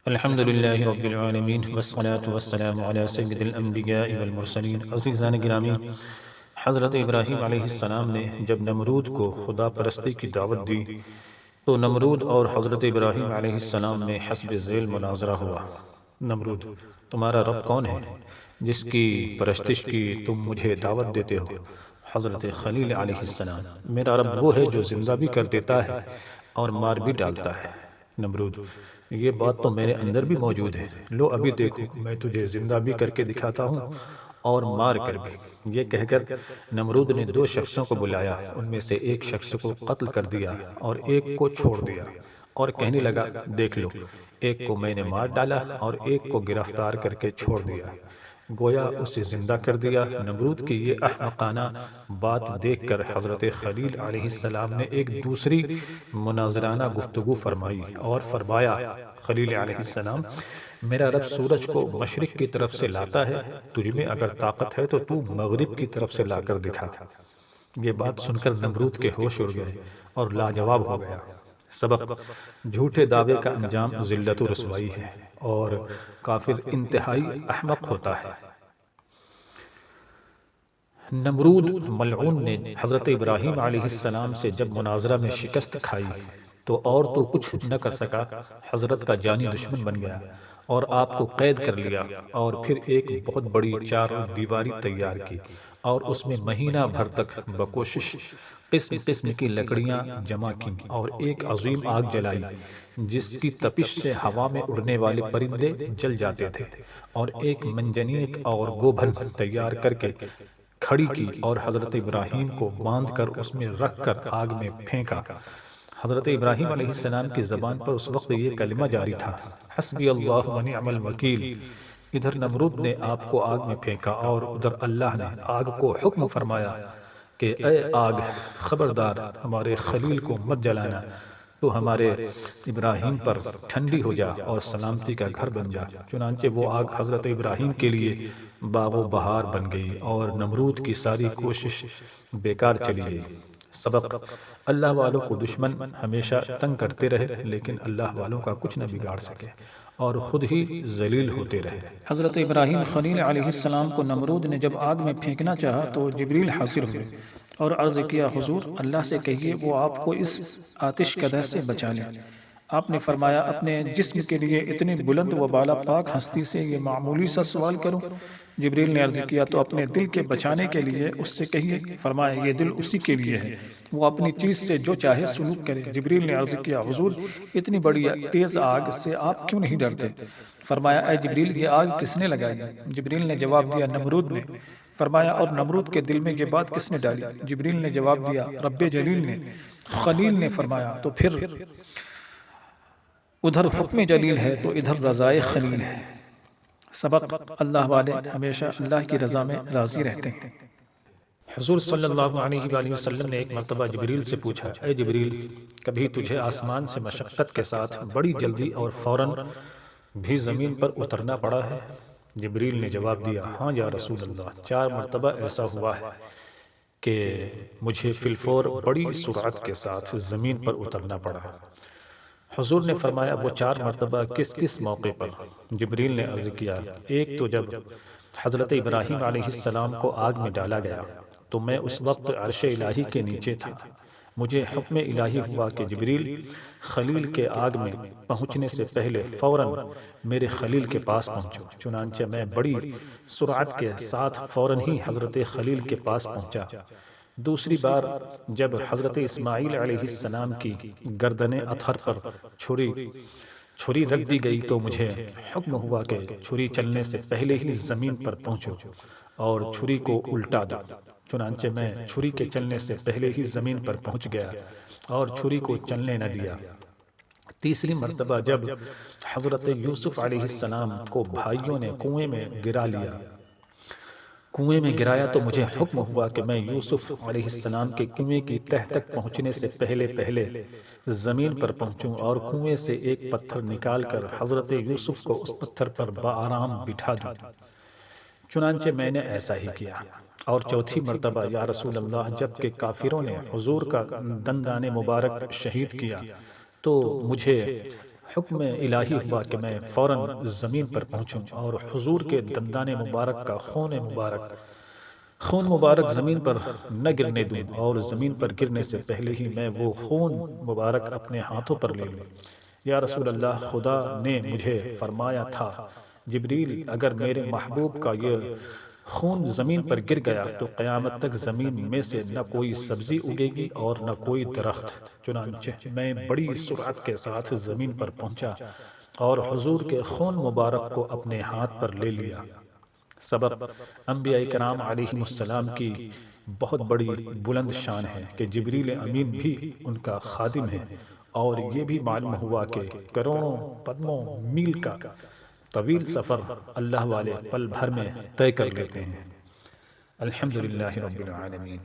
الحمد للہ رب العالمین والصلاة والسلام علی سید الانبیاء والمرسلین۔ عزیزان گرامی، حضرت ابراہیم علیہ السلام نے جب نمرود کو خدا پرستی کی دعوت دی تو نمرود اور حضرت ابراہیم علیہ السلام میں حسب ذیل مناظرہ ہوا۔ نمرود: تمہارا رب کون ہے جس کی پرستش کی تم مجھے دعوت دیتے ہو؟ حضرت خلیل علیہ السلام: میرا رب وہ ہے جو زندہ بھی کر دیتا ہے اور مار بھی ڈالتا ہے۔ نمرود: یہ بات تو میرے اندر بھی موجود ہے، لو ابھی دیکھو میں تجھے زندہ بھی کر کے دکھاتا ہوں اور مار کر بھی۔ یہ کہہ کر نمرود نے دو شخصوں کو بلایا، ان میں سے ایک شخص کو قتل کر دیا اور ایک کو چھوڑ دیا، اور کہنے لگا دیکھ لو، ایک کو میں نے مار ڈالا اور ایک کو گرفتار کر کے چھوڑ دیا، گویا اسے زندہ کر دیا۔ نمرود کی یہ احمقانہ بات دیکھ کر حضرت خلیل علیہ السلام نے ایک دوسری مناظرانہ گفتگو فرمائی اور فرمایا: خلیل علیہ السلام، میرا رب سورج کو مشرق کی طرف سے لاتا ہے، تجھ میں اگر طاقت ہے تو تو مغرب کی طرف سے لا کر دکھا۔ یہ بات سن کر نمرود کے ہوش اڑ گئے اور لاجواب ہو گیا۔ سبق: جھوٹے دعوے کا انجام ذلت و رسوائی ہے اور کافر انتہائی احمق ہوتا ہے۔ نمرود ملعون نے حضرت ابراہیم علیہ السلام سے جب مناظرہ میں شکست کھائی تو کچھ نہ کر سکا، حضرت کا جانی دشمن بن گیا اور آپ کو قید کر لیا، اور پھر ایک بہت بڑی چار دیواری تیار کی اور اس میں مہینہ بھر تک بکوشش قسم قسم کی لکڑیاں جمع کی اور ایک عظیم آگ جلائی جس کی تپش سے ہوا میں اڑنے والے پرندے جل جاتے تھے، اور ایک منجنیق اور گوبھن تیار کر کے کھڑی کی اور حضرت ابراہیم کو باندھ کر اس میں رکھ کر آگ میں پھینکا۔ حضرت ابراہیم علیہ السلام کی زبان پر اس وقت یہ کلمہ جاری تھا: حسبی اللہ و نعم الوکیل۔ ادھر نمرود نے آگ کو آگ میں پھینکا اور ادھر اللہ نے آگ کو حکم فرمایا کہ اے آگ، خبردار ہمارے خلیل کو مت جلانا، تو ہمارے ابراہیم پر ٹھنڈی ہو جا اور سلامتی کا گھر بن جا۔ چنانچہ وہ آگ حضرت ابراہیم کے لیے باغ و بہار بن گئی اور نمرود کی ساری کوشش بیکار چلی گئی۔ سبق: اللہ والوں کو دشمن ہمیشہ تنگ کرتے رہے لیکن اللہ والوں کا کچھ نہ بگاڑ سکے اور خود ہی ذلیل ہوتے رہے۔ حضرت ابراہیم خلیل علیہ السلام کو نمرود نے جب آگ میں پھینکنا چاہا تو جبریل حاضر ہوئے اور عرض کیا: حضور، اللہ سے کہیے وہ آپ کو اس آتش کدہ سے بچا لے۔ آپ نے فرمایا: اپنے جسم کے لیے اتنی بلند و بالا پاک ہستی سے یہ معمولی سا سوال کروں؟ جبریل نے عرض کیا: تو اپنے دل کے بچانے کے لیے اس سے کہیے۔ فرمایا: یہ دل اسی کے لیے ہے، وہ اپنی چیز سے جو چاہے سلوک کرے۔ جبریل نے عرض کیا: حضور، اتنی بڑی تیز آگ سے آپ کیوں نہیں ڈرتے؟ فرمایا: اے جبریل، یہ آگ کس نے لگائی؟ جبریل نے جواب دیا: نمرود نے۔ فرمایا: اور نمرود کے دل میں یہ بات کس نے ڈالی؟ جبریل نے جواب دیا: رب جلیل نے۔ خلیل نے فرمایا: تو پھر ادھر حکم جلیل ہے تو ادھر رضائے خلیل ہے۔ سبق: اللہ والے ہمیشہ اللہ کی رضا میں راضی رہتے ہیں۔ حضور صلی اللہ علیہ وآلہ وسلم نے ایک مرتبہ جبریل سے پوچھا: اے جبریل، کبھی تجھے آسمان سے مشقت کے ساتھ بڑی جلدی اور فوراً بھی زمین پر اترنا پڑا ہے؟ جبریل نے جواب دیا: ہاں یا رسول اللہ، 4 مرتبہ ایسا ہوا ہے کہ مجھے فی الفور بڑی سرعت کے ساتھ زمین پر اترنا پڑا۔ حضور نے فرمایا: وہ 4 مرتبہ کس کس موقع پر؟ جبریل نے عرض کیا: ایک تو جب حضرت ابراہیم علیہ السلام کو آگ میں ڈالا گیا تو میں اس وقت عرش الہی کے نیچے تھا، مجھے حکم الہی ہوا کہ جبریل خلیل کے آگ میں پہنچنے سے پہلے فوراً میرے خلیل کے پاس پہنچو۔ چنانچہ میں بڑی سرعت کے ساتھ فوراً ہی حضرت خلیل کے پاس پہنچا۔ دوسری بار جب حضرت اسماعیل علیہ السلام کی گردن اطہر پر چھری رکھ دی گئی تو مجھے حکم ہوا کہ چھری چلنے سے پہلے ہی زمین پر پہنچو اور چھری کو الٹا دو۔ چنانچہ میں چھری کے چلنے سے پہلے ہی زمین پر پہنچ گیا اور چھری کو چلنے نہ دیا۔ تیسری مرتبہ جب حضرت یوسف علیہ السلام کو بھائیوں نے کنویں میں گرایا تو مجھے حکم ہوا کہ میں یوسف علیہ السلام کے کنویں کی تہ تک پہنچنے سے پہلے زمین پر پہنچوں اور کنویں سے ایک پتھر نکال کر حضرت یوسف کو اس پتھر پر بآرام بٹھا دوں۔ چنانچہ میں نے ایسا ہی کیا۔ اور چوتھی مرتبہ یا رسول اللہ جب کہ کافروں نے حضور کا دندان مبارک شہید کیا تو مجھے حکم الہی ہوا کہ میں فوراً زمین پر پہنچوں اور حضور کے دندان مبارک کا خون مبارک زمین پر نہ گرنے دوں، اور زمین پر گرنے سے پہلے ہی میں وہ خون مبارک اپنے ہاتھوں پر لے لوں۔ یا رسول اللہ، خدا نے مجھے فرمایا تھا جبریل، اگر میرے محبوب کا یہ خون زمین پر گر گیا تو قیامت تک زمین میں سے نہ کوئی سبزی اگے گی اور نہ کوئی درخت۔ چنانچہ میں بڑی سرعت کے ساتھ زمین پر پہنچا اور حضور کے خون مبارک کو اپنے ہاتھ پر لے لیا۔ سبب انبیاء کرام علیہم السلام کی بہت بڑی بلند شان ہے کہ جبریل امین بھی ان کا خادم ہے، اور یہ بھی معلوم ہوا کہ کروڑوں قدموں میل کا طویل سفر اللہ والے پل بھر میں طے کر لیتے ہیں۔ الحمدللہ رب العالمین۔